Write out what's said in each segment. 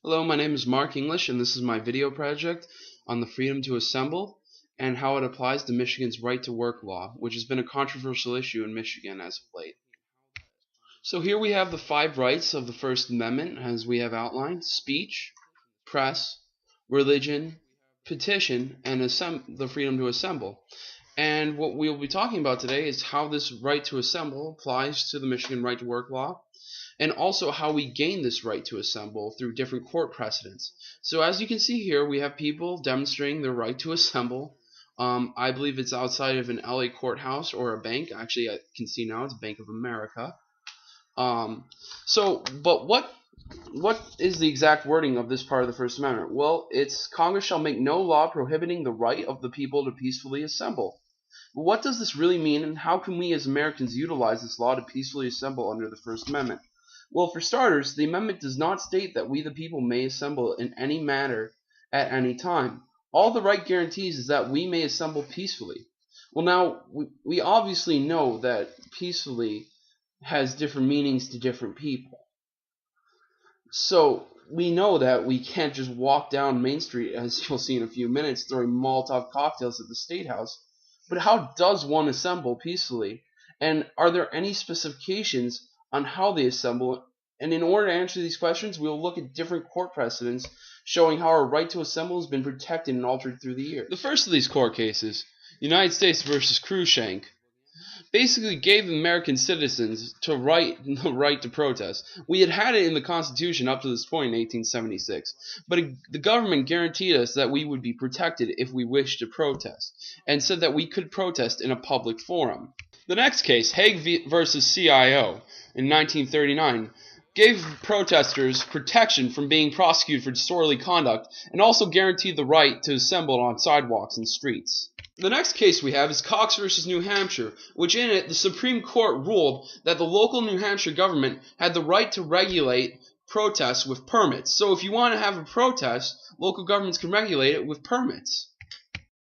Hello, my name is Mark English, and this is my video project on the freedom to assemble and how it applies to Michigan's right to work law, which has been a controversial issue in Michigan as of late. So here we have the 5 rights of the First Amendment as we have outlined: speech, press, religion, petition, and the freedom to assemble. And what we'll be talking about today is how this right to assemble applies to the Michigan right to work law, and also how we gain this right to assemble through different court precedents. So as you can see here, we have people demonstrating their right to assemble. I believe it's outside of an LA courthouse or a bank. Actually, I can see now it's Bank of America. But what is the exact wording of this part of the First Amendment? Well, it's Congress shall make no law prohibiting the right of the people to peacefully assemble. But what does this really mean, and how can we as Americans utilize this law to peacefully assemble under the First Amendment? Well, for starters, the amendment does not state that we the people may assemble in any manner at any time. All the right guarantees is that we may assemble peacefully. Well, now, we obviously know that peacefully has different meanings to different people. So we know that we can't just walk down Main Street, as you'll see in a few minutes, throwing Molotov cocktails at the State House. But how does one assemble peacefully? And are there any specifications on how they assemble? And in order to answer these questions, we will look at different court precedents showing how our right to assemble has been protected and altered through the years. The first of these court cases, United States versus Cruikshank, basically gave American citizens the right to protest. We had it in the Constitution up to this point in 1876, but the government guaranteed us that we would be protected if we wished to protest, and said that we could protest in a public forum. The next case, Hague versus CIO, in 1939, gave protesters protection from being prosecuted for disorderly conduct, and also guaranteed the right to assemble on sidewalks and streets. The next case we have is Cox versus New Hampshire, which in it the Supreme Court ruled that the local New Hampshire government had the right to regulate protests with permits. So if you want to have a protest, local governments can regulate it with permits.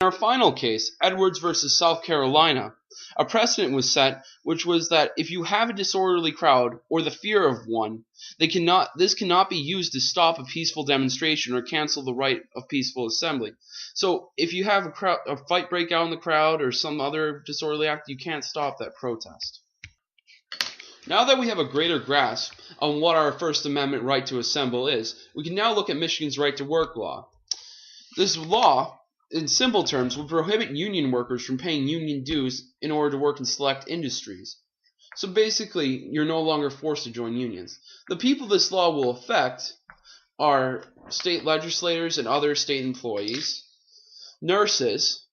In our final case, Edwards versus South Carolina, a precedent was set, which was that if you have a disorderly crowd or the fear of one, this cannot be used to stop a peaceful demonstration or cancel the right of peaceful assembly. So if you have a fight break out in the crowd or some other disorderly act, you can't stop that protest. Now that we have a greater grasp on what our First Amendment right to assemble is, we can now look at Michigan's right to work law. This law, in simple terms, would prohibit union workers from paying union dues in order to work in select industries. So basically, you're no longer forced to join unions. The people this law will affect are state legislators and other state employees, nurses,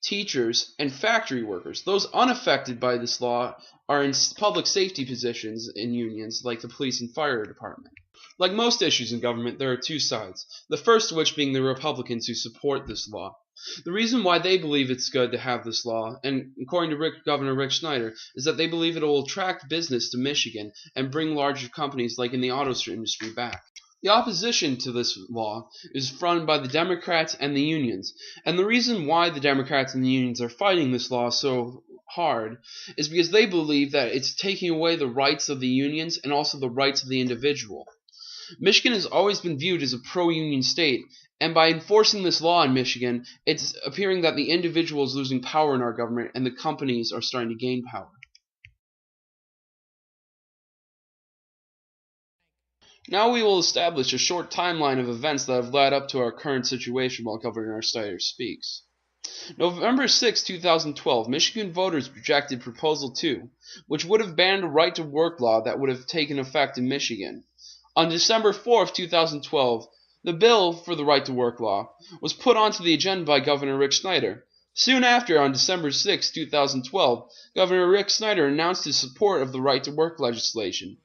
teachers, and factory workers. Those unaffected by this law are in public safety positions in unions like the police and fire department. Like most issues in government, there are two sides, the first of which being the Republicans who support this law. The reason why they believe it's good to have this law, and according to Governor Rick Snyder, is that they believe it will attract business to Michigan and bring larger companies like in the auto industry back. The opposition to this law is fronted by the Democrats and the unions, and the reason why the Democrats and the unions are fighting this law so hard is because they believe that it's taking away the rights of the unions and also the rights of the individual. Michigan has always been viewed as a pro-union state, and by enforcing this law in Michigan, it's appearing that the individual is losing power in our government and the companies are starting to gain power. Now we will establish a short timeline of events that have led up to our current situation while Governor Snyder speaks. November 6, 2012, Michigan voters rejected Proposal 2, which would have banned a right-to-work law that would have taken effect in Michigan. On December 4, 2012, the bill for the right-to-work law was put onto the agenda by Governor Rick Snyder. Soon after, on December 6, 2012, Governor Rick Snyder announced his support of the right-to-work legislation,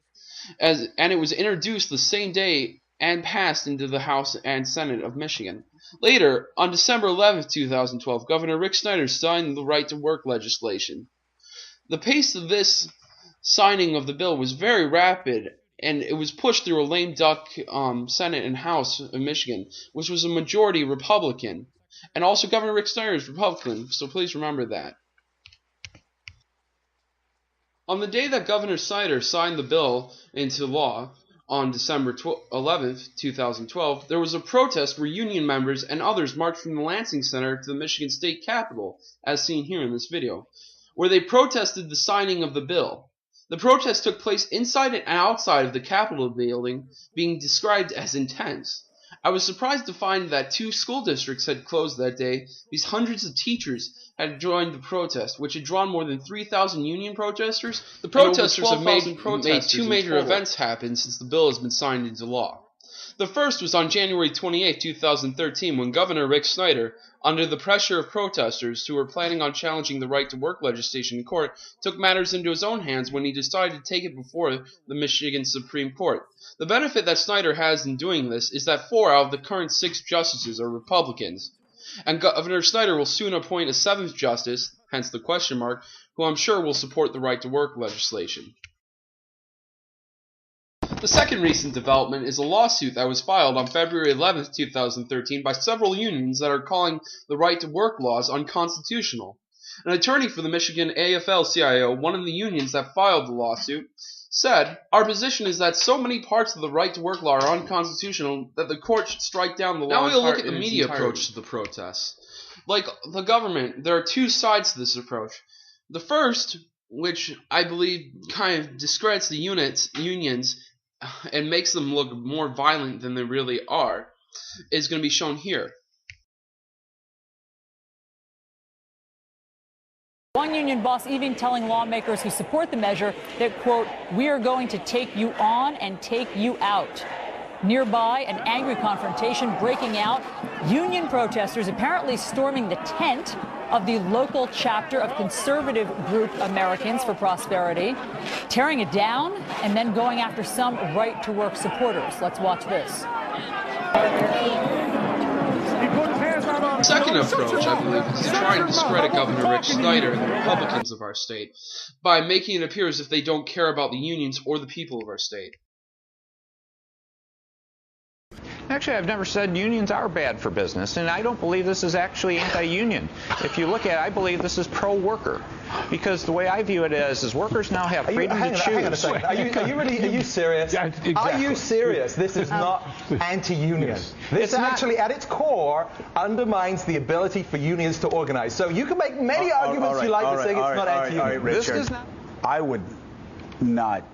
and it was introduced the same day and passed into the House and Senate of Michigan. Later, on December 11, 2012, Governor Rick Snyder signed the right-to-work legislation. The pace of this signing of the bill was very rapid, and it was pushed through a lame duck Senate and House of Michigan, which was a majority Republican. And also Governor Rick Snyder is Republican, so please remember that. On the day that Governor Snyder signed the bill into law, On December 11th, 2012, there was a protest where union members and others marched from the Lansing Center to the Michigan State Capitol, as seen here in this video, where they protested the signing of the bill. The protest took place inside and outside of the Capitol building, being described as intense. I was surprised to find that 2 school districts had closed that day because hundreds of teachers had joined the protest, which had drawn more than 3,000 union protesters. The protesters have made 2 major events happen since the bill has been signed into law. The first was on January 28, 2013, when Governor Rick Snyder, under the pressure of protesters who were planning on challenging the right-to-work legislation in court, took matters into his own hands when he decided to take it before the Michigan Supreme Court. The benefit that Snyder has in doing this is that 4 out of the current 6 justices are Republicans, and Governor Snyder will soon appoint a 7th justice, hence the question mark, who I'm sure will support the right-to-work legislation. The second recent development is a lawsuit that was filed on February 11, 2013 by several unions that are calling the right-to-work laws unconstitutional. An attorney for the Michigan AFL-CIO, one of the unions that filed the lawsuit, said, "Our position is that so many parts of the right-to-work law are unconstitutional that the court should strike down the law." Now we'll look at the media approach to the protests. Like the government, there are 2 sides to this approach. The first, which I believe kind of discredits the unions and makes them look more violent than they really are, is going to be shown here. One union boss even telling lawmakers who support the measure that, quote, "we are going to take you on and take you out." Nearby, an angry confrontation breaking out. Union protesters apparently storming the tent of the local chapter of conservative group Americans for Prosperity, tearing it down and then going after some right-to-work supporters. Let's watch this. The second approach, I believe, is to try and discredit Governor Rick Snyder and the Republicans of our state by making it appear as if they don't care about the unions or the people of our state. Actually, I've never said unions are bad for business, and I don't believe this is actually anti-union. If you look at it, I believe this is pro-worker, because the way I view it is workers now have freedom to choose. Hang on a second. Are you serious? Yeah, exactly. Are you serious? This is not anti-union. Yes. This actually, at its core, undermines the ability for unions to organize. So you can make many arguments you like to say it's not anti-union. This is not. I would not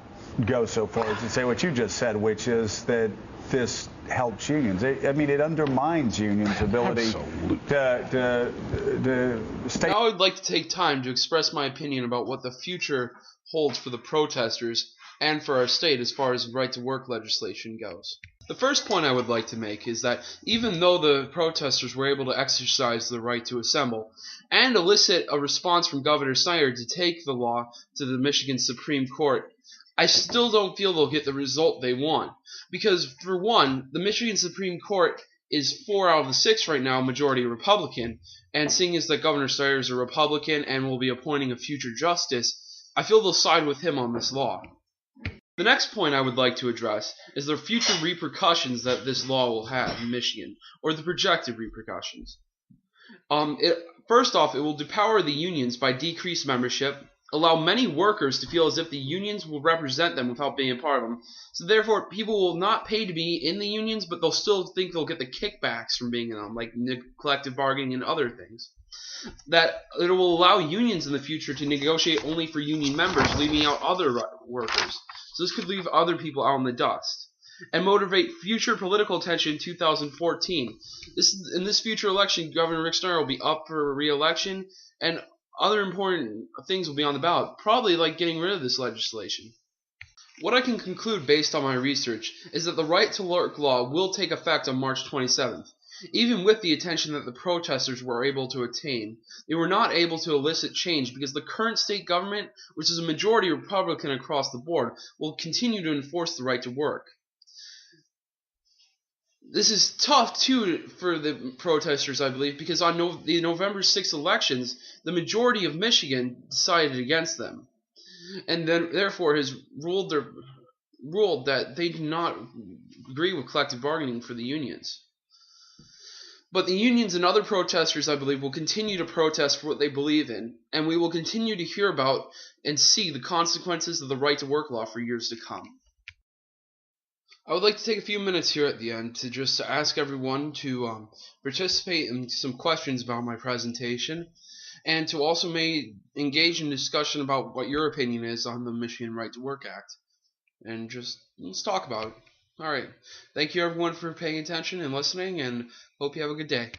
go so far as to say what you just said, which is that this helps unions. I mean, it undermines unions' ability to stay. Now I would like to take time to express my opinion about what the future holds for the protesters and for our state as far as right-to-work legislation goes. The first point I would like to make is that even though the protesters were able to exercise the right to assemble and elicit a response from Governor Snyder to take the law to the Michigan Supreme Court, I still don't feel they'll get the result they want. Because, for one, the Michigan Supreme Court is 4 out of the 6 right now, majority Republican, and seeing as that Governor Snyder is a Republican and will be appointing a future justice, I feel they'll side with him on this law. The next point I would like to address is the future repercussions that this law will have in Michigan, or the projected repercussions. First off, it will depower the unions by decreased membership, allow many workers to feel as if the unions will represent them without being a part of them. So therefore, people will not pay to be in the unions, but they'll still think they'll get the kickbacks from being in them, like collective bargaining and other things. That it will allow unions in the future to negotiate only for union members, leaving out other workers. So this could leave other people out in the dust. And motivate future political attention in 2014. In this future election, Governor Rick Snyder will be up for re-election, and other important things will be on the ballot, probably like getting rid of this legislation. What I can conclude based on my research is that the right-to-work law will take effect on March 27th. Even with the attention that the protesters were able to attain, they were not able to elicit change because the current state government, which is a majority Republican across the board, will continue to enforce the right to work. This is tough, too, for the protesters, I believe, because on the November 6th elections, the majority of Michigan decided against them, and then therefore has ruled that they do not agree with collective bargaining for the unions. But the unions and other protesters, I believe, will continue to protest for what they believe in, and we will continue to hear about and see the consequences of the right-to-work law for years to come. I would like to take a few minutes here at the end to just ask everyone to participate in some questions about my presentation, and to also engage in discussion about what your opinion is on the Michigan Right to Work Act. And just let's talk about it. All right. Thank you everyone for paying attention and listening, and hope you have a good day.